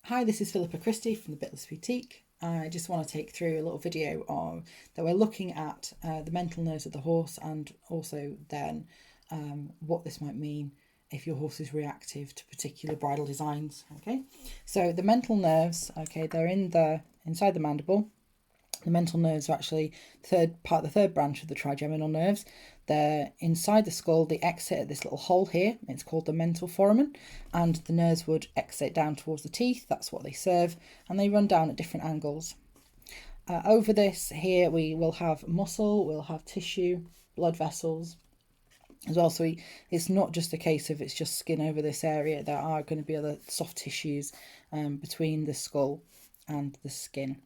Hi, this is Philippa Christie from the Bitless Boutique. I just want to take through a little video on that we're looking at the mental nerves of the horse, and also then what this might mean if your horse is reactive to particular bridle designs. Okay, so the mental nerves, okay, they're inside the mandible. The mental nerves are actually the third branch of the trigeminal nerves. They're inside the skull. They exit at this little hole here. It's called the mental foramen, and the nerves would exit down towards the teeth. That's what they serve, and they run down at different angles. Over this here, we will have muscle, we'll have tissue, blood vessels as well. So it's not just a case of it's just skin over this area. There are going to be other soft tissues between the skull and the skin.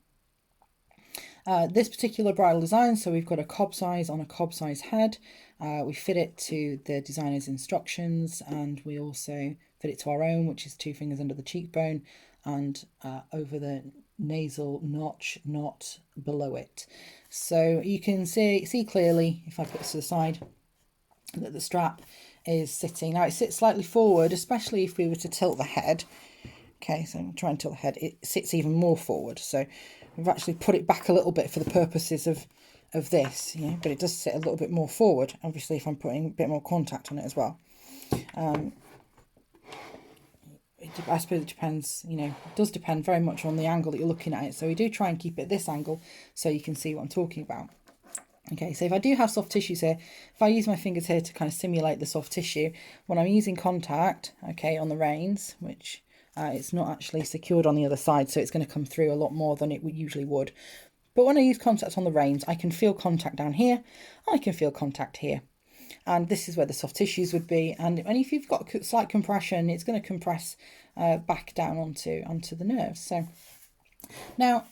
This particular bridle design, so we've got a cob size on a cob size head. We fit it to the designer's instructions, and we also fit it to our own, which is 2 fingers under the cheekbone and over the nasal notch, not below it. So you can see clearly, if I put this to the side, that the strap is sitting. Now it sits slightly forward, especially if we were to tilt the head. Okay, so I'm trying to tilt the head. It sits even more forward. So we've actually put it back a little bit for the purposes of this, but it does sit a little bit more forward, obviously, if I'm putting a bit more contact on it as well. I suppose it depends, it does depend very much on the angle that you're looking at it. So we do try and keep it at this angle so you can see what I'm talking about. Okay, so if I do have soft tissues here, if I use my fingers here to kind of simulate the soft tissue, when I'm using contact, okay, on the reins, which it's not actually secured on the other side, so it's going to come through a lot more than it usually would. But when I use contact on the reins, I can feel contact down here, I can feel contact here. And this is where the soft tissues would be. And if you've got slight compression, it's going to compress back down onto the nerves. So now,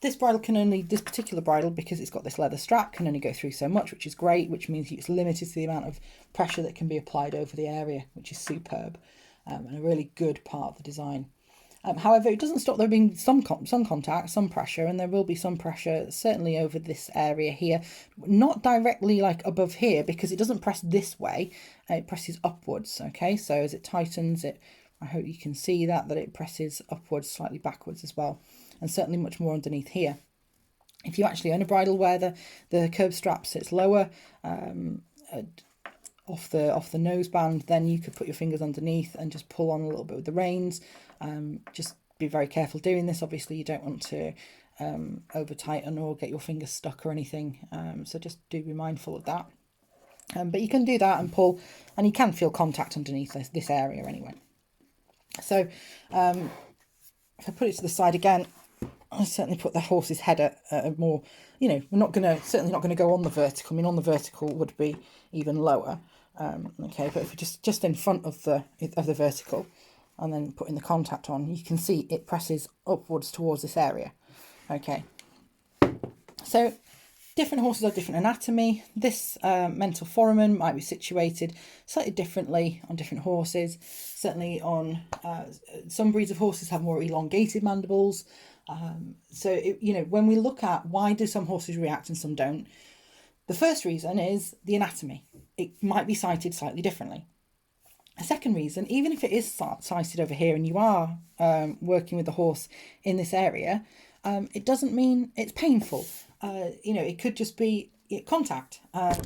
this particular bridle, because it's got this leather strap, can only go through so much, which is great, which means it's limited to the amount of pressure that can be applied over the area, which is superb, and a really good part of the design. However, it doesn't stop there being some contact, some pressure, and there will be some pressure certainly over this area here, not directly like above here, because it doesn't press this way, it presses upwards. Okay, so as it tightens, I hope you can see that it presses upwards, slightly backwards as well, and certainly much more underneath here. If you actually own a bridle where the curb strap sits lower, off the noseband, then you could put your fingers underneath and just pull on a little bit with the reins. Just be very careful doing this. Obviously, you don't want to over tighten or get your fingers stuck or anything. So just do be mindful of that. But you can do that and pull, and you can feel contact underneath this area anyway. So if I put it to the side again, I certainly put the horse's head at a more, we're certainly not going to go on the vertical. I mean, on the vertical would be even lower. Okay, but if we just in front of the vertical, and then putting the contact on, you can see it presses upwards towards this area. Okay, so different horses have different anatomy. This mental foramen might be situated slightly differently on different horses. Certainly on some breeds of horses have more elongated mandibles. So when we look at why do some horses react and some don't, the first reason is the anatomy. It might be sighted slightly differently. A second reason, even if it is sighted over here and you are working with the horse in this area, it doesn't mean it's painful. It could just be contact.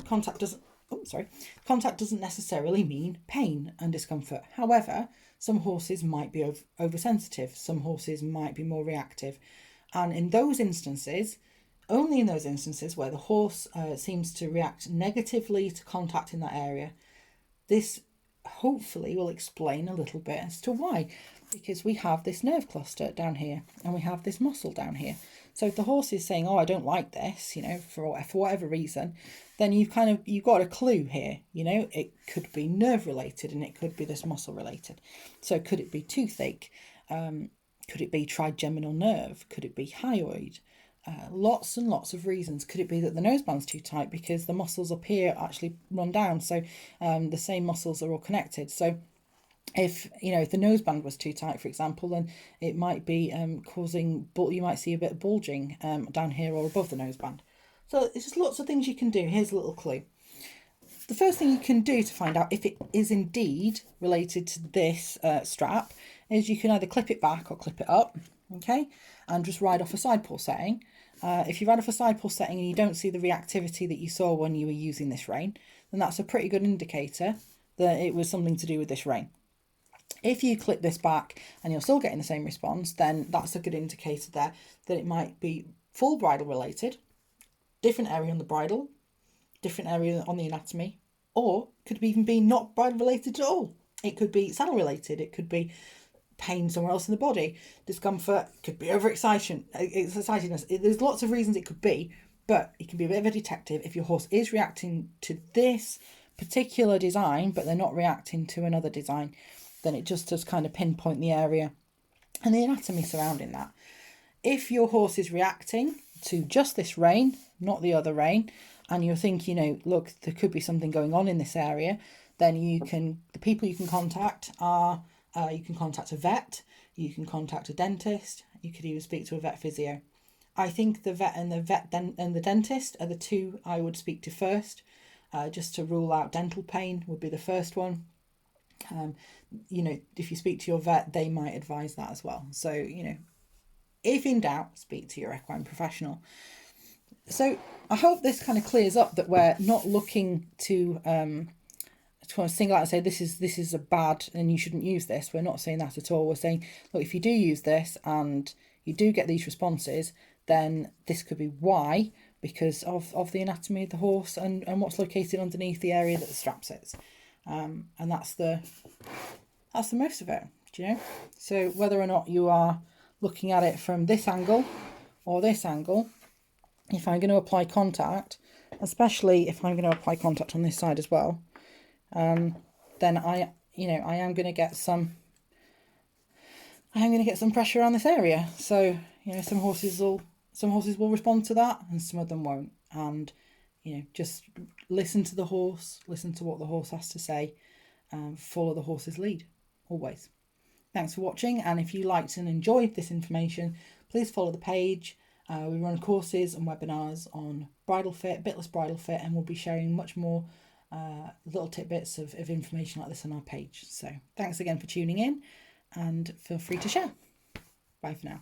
Contact doesn't necessarily mean pain and discomfort. However, some horses might be oversensitive. Some horses might be more reactive. And in those instances, only in those instances where the horse seems to react negatively to contact in that area, this hopefully will explain a little bit as to why. Because we have this nerve cluster down here and we have this muscle down here. So if the horse is saying, oh, I don't like this, for whatever reason, then you've got a clue here. It could be nerve related and it could be this muscle related. So could it be toothache? Could it be trigeminal nerve? Could it be hyoid? Lots and lots of reasons. Could it be that the noseband's too tight because the muscles up here actually run down? So the same muscles are all connected. So if the noseband was too tight, for example, then it might be causing, you might see a bit of bulging down here or above the noseband. So there's just lots of things you can do. Here's a little clue. The first thing you can do to find out if it is indeed related to this strap is you can either clip it back or clip it up, okay, and just ride off a side pull setting. If you ride off a side pull setting and you don't see the reactivity that you saw when you were using this rein, then that's a pretty good indicator that it was something to do with this rein. If you clip this back and you're still getting the same response, then that's a good indicator there that it might be full bridle related, different area on the bridle, different area on the anatomy, or could even be not bridle related at all. It could be saddle related, it could be pain somewhere else in the body, discomfort, could be overexcitedness. There's lots of reasons it could be, but it can be a bit of a detective if your horse is reacting to this particular design, but they're not reacting to another design. Then it just does kind of pinpoint the area and the anatomy surrounding that. If your horse is reacting to just this rein, not the other rein, and you're thinking, look, there could be something going on in this area, then the people you can contact are, you can contact a vet, you can contact a dentist, you could even speak to a vet physio. I think the vet and the dentist are the two I would speak to first, just to rule out dental pain would be the first one. If you speak to your vet, they might advise that as well. So, if in doubt, speak to your equine professional. So I hope this kind of clears up that we're not looking to kind of single out and say this is a bad and you shouldn't use this. We're not saying that at all. We're saying, look, if you do use this and you do get these responses, then this could be why, because of the anatomy of the horse and what's located underneath the area that the strap sits. And that's the most of it, So whether or not you are looking at it from this angle or this angle, if I'm going to apply contact, especially if I'm going to apply contact on this side as well, then I am going to get some pressure on this area. So, some horses will respond to that and some of them won't. And, just listen to the horse, listen to what the horse has to say, follow the horse's lead, always. Thanks for watching, and if you liked and enjoyed this information, please follow the page. We run courses and webinars on bridle fit, bitless bridle fit, and we'll be sharing much more little tidbits of information like this on our page. So thanks again for tuning in, and feel free to share. Bye for now.